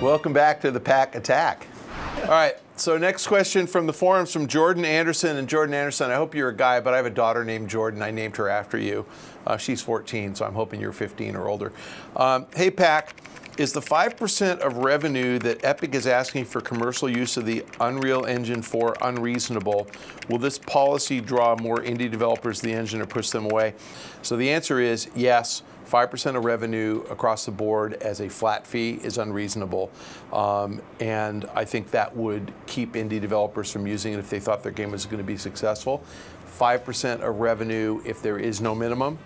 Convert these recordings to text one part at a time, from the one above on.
Welcome back to the Pach Attack. All right, so next question from the forums from Jordan Anderson. And Jordan Anderson, I hope you're a guy, but I have a daughter named Jordan. I named her after you. She's 14, so I'm hoping you're 15 or older. Hey, Pach, is the 5% of revenue that Epic is asking for commercial use of the Unreal Engine 4 unreasonable? Will this policy draw more indie developers to the engine or push them away? So the answer is yes. 5% of revenue across the board as a flat fee is unreasonable. And I think that would keep indie developers from using it if they thought their game was going to be successful. 5% of revenue, if there is no minimum,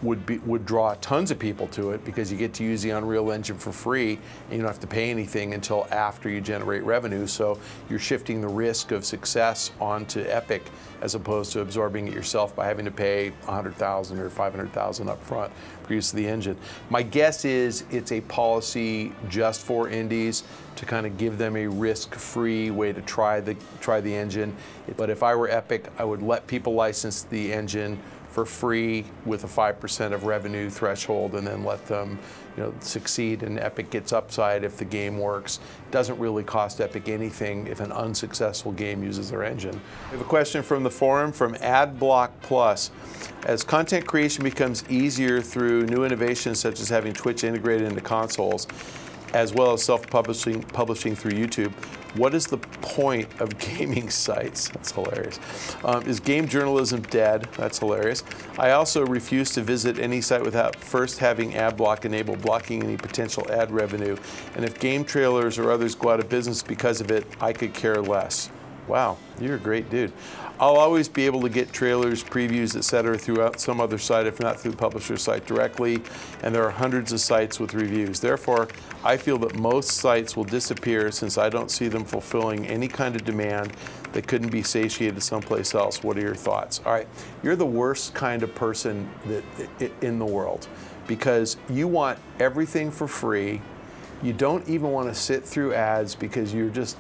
would draw tons of people to it because you get to use the Unreal Engine for free and you don't have to pay anything until after you generate revenue. So you're shifting the risk of success onto Epic as opposed to absorbing it yourself by having to pay $100,000 or $500,000 up front for use of the engine. My guess is it's a policy just for indies to kind of give them a risk-free way to try the engine. But if I were Epic, I would let people license the engine for free with a 5% of revenue threshold and then let them succeed, and Epic gets upside if the game works. It doesn't really cost Epic anything if an unsuccessful game uses their engine. We have a question from the forum from AdBlock Plus. As content creation becomes easier through new innovations such as having Twitch integrated into consoles, as well as publishing through YouTube, what is the point of gaming sites? That's hilarious. Is game journalism dead? That's hilarious. I also refuse to visit any site without first having ad block enabled, blocking any potential ad revenue. And if game trailers or others go out of business because of it, I could care less. Wow, you're a great dude. I'll always be able to get trailers, previews, etc. throughout some other site, if not through the publisher's site directly, and there are hundreds of sites with reviews. Therefore, I feel that most sites will disappear since I don't see them fulfilling any kind of demand that couldn't be satiated someplace else. What are your thoughts? All right, you're the worst kind of person in the world because you want everything for free. You don't even want to sit through ads because you're just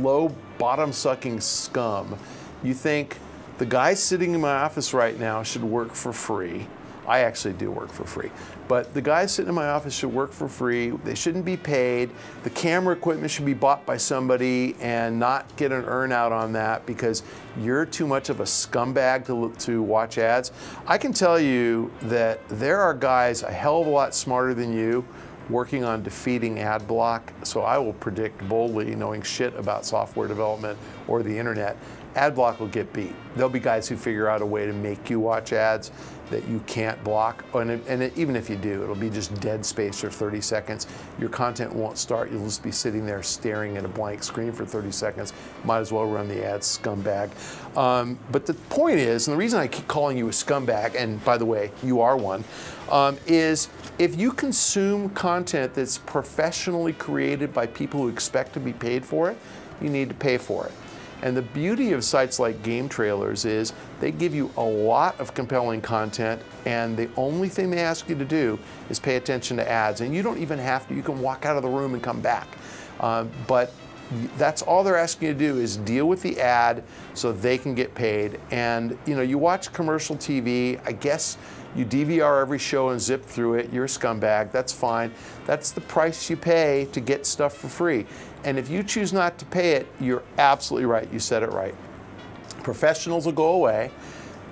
low bottom-sucking scum. You think the guy sitting in my office right now should work for free. I actually do work for free. But the guys sitting in my office should work for free. They shouldn't be paid. The camera equipment should be bought by somebody and not get an earn out on that because you're too much of a scumbag to watch ads. I can tell you that there are guys a hell of a lot smarter than you working on defeating ad block. So I will predict boldly, knowing shit about software development or the internet, ad block will get beat. There'll be guys who figure out a way to make you watch ads that you can't block. Even if you do, it'll be just dead space for 30 seconds. Your content won't start. You'll just be sitting there staring at a blank screen for 30 seconds. Might as well run the ads, scumbag. But the point is, and the reason I keep calling you a scumbag, and by the way, you are one, is if you consume content that's professionally created by people who expect to be paid for it, you need to pay for it. And the beauty of sites like Game Trailers is they give you a lot of compelling content, and the only thing they ask you to do is pay attention to ads. And you don't even have to, you can walk out of the room and come back. But that's all they're asking you to do is deal with the ad so they can get paid. And you watch commercial TV, I guess you DVR every show and zip through it, you're a scumbag, that's fine. That's the price you pay to get stuff for free. And if you choose not to pay it, you're absolutely right, you said it right. Professionals will go away,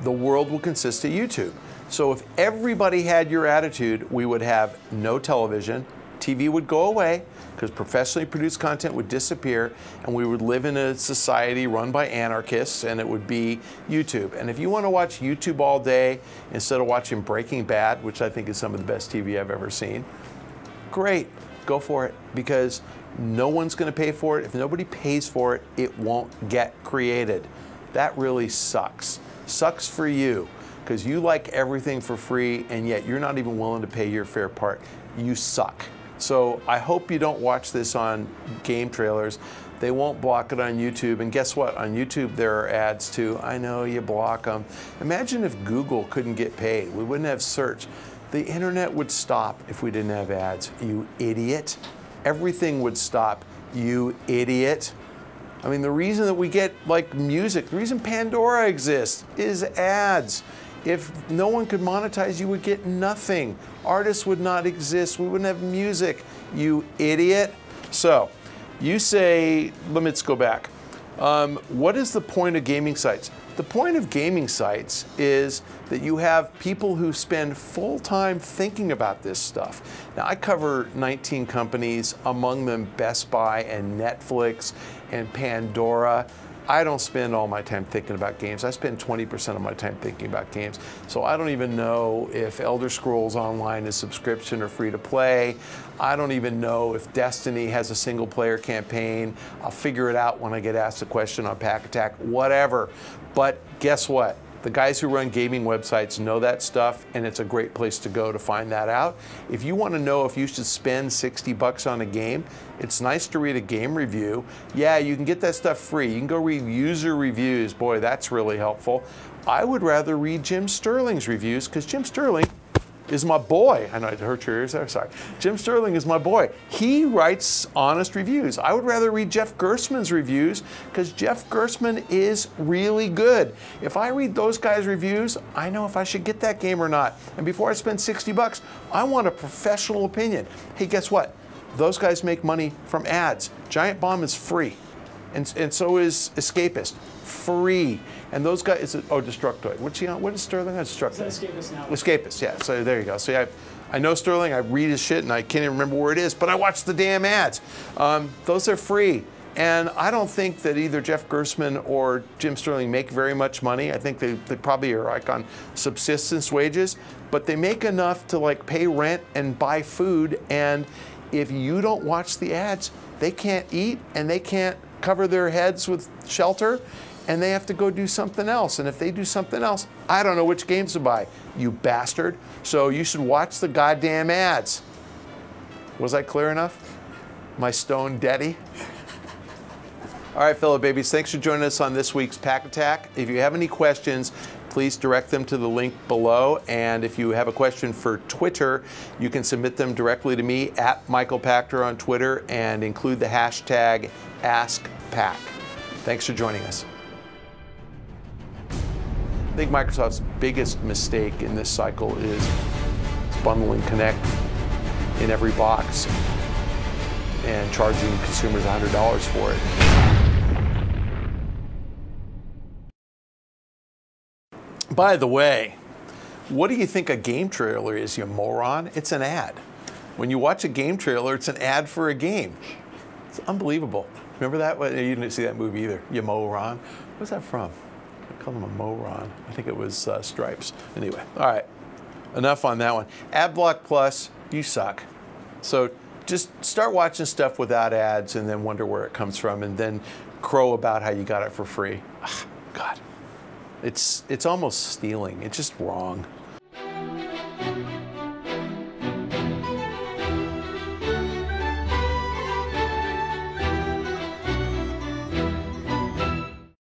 the world will consist of YouTube. So if everybody had your attitude, we would have no television, TV would go away because professionally produced content would disappear, and we would live in a society run by anarchists, and it would be YouTube. And if you want to watch YouTube all day instead of watching Breaking Bad, which I think is some of the best TV I've ever seen, great, go for it, because no one's going to pay for it. If nobody pays for it, it won't get created. That really sucks. Sucks for you, because you like everything for free, and yet you're not even willing to pay your fair part. You suck. So I hope you don't watch this on Game Trailers. They won't block it on YouTube. And guess what? On YouTube, there are ads too. I know you block them. Imagine if Google couldn't get paid. We wouldn't have search. The internet would stop if we didn't have ads. You idiot. Everything would stop. You idiot. I mean, the reason that we get like music, the reason Pandora exists is ads. If no one could monetize, you would get nothing. Artists would not exist. We wouldn't have music. You idiot. So, you say, let's go back. What is the point of gaming sites? The point of gaming sites is that you have people who spend full time thinking about this stuff. Now, I cover 19 companies, among them Best Buy and Netflix and Pandora. I don't spend all my time thinking about games. I spend 20% of my time thinking about games. So I don't even know if Elder Scrolls Online is subscription or free to play. I don't even know if Destiny has a single player campaign. I'll figure it out when I get asked a question on Pack Attack, whatever. But guess what? The guys who run gaming websites know that stuff, and it's a great place to go to find that out. If you want to know if you should spend 60 bucks on a game, it's nice to read a game review. Yeah, you can get that stuff free. You can go read user reviews. Boy, that's really helpful. I would rather read Jim Sterling's reviews, because Jim Sterling is my boy. I know I hurt your ears there, sorry. Jim Sterling is my boy. He writes honest reviews. I would rather read Jeff Gerstmann's reviews because Jeff Gerstmann is really good. If I read those guys' reviews, I know if I should get that game or not. And before I spend 60 bucks, I want a professional opinion. Hey, guess what? Those guys make money from ads. Giant Bomb is free. And so is Escapist. Free. And those guys, Destructoid. What is Sterling on Destructoid? Escapist now. Escapist, yeah. So there you go. So I know Sterling, I read his shit, and I can't even remember where it is, but I watch the damn ads. Those are free. And I don't think that either Jeff Gerstmann or Jim Sterling make very much money. I think they probably are like on subsistence wages, but they make enough to like pay rent and buy food. And if you don't watch the ads, they can't eat and they can't cover their heads with shelter, and they have to go do something else. And if they do something else, I don't know which games to buy, you bastard. So you should watch the goddamn ads. Was I clear enough? My stone daddy? All right, fellow babies, thanks for joining us on this week's Pack Attack. If you have any questions, please direct them to the link below. And if you have a question for Twitter, you can submit them directly to me at Michael Pachter on Twitter and include the hashtag AskPack. Thanks for joining us. I think Microsoft's biggest mistake in this cycle is bundling Connect in every box and charging consumers $100 for it. By the way, what do you think a game trailer is, you moron? It's an ad. When you watch a game trailer, it's an ad for a game. It's unbelievable. Remember that? Well, you didn't see that movie either, you moron. What's that from? I call him a moron. I think it was Stripes. Anyway, all right, enough on that one. AdBlock Plus, you suck. So just start watching stuff without ads and then wonder where it comes from and then crow about how you got it for free. Ugh, God. It's almost stealing. It's just wrong.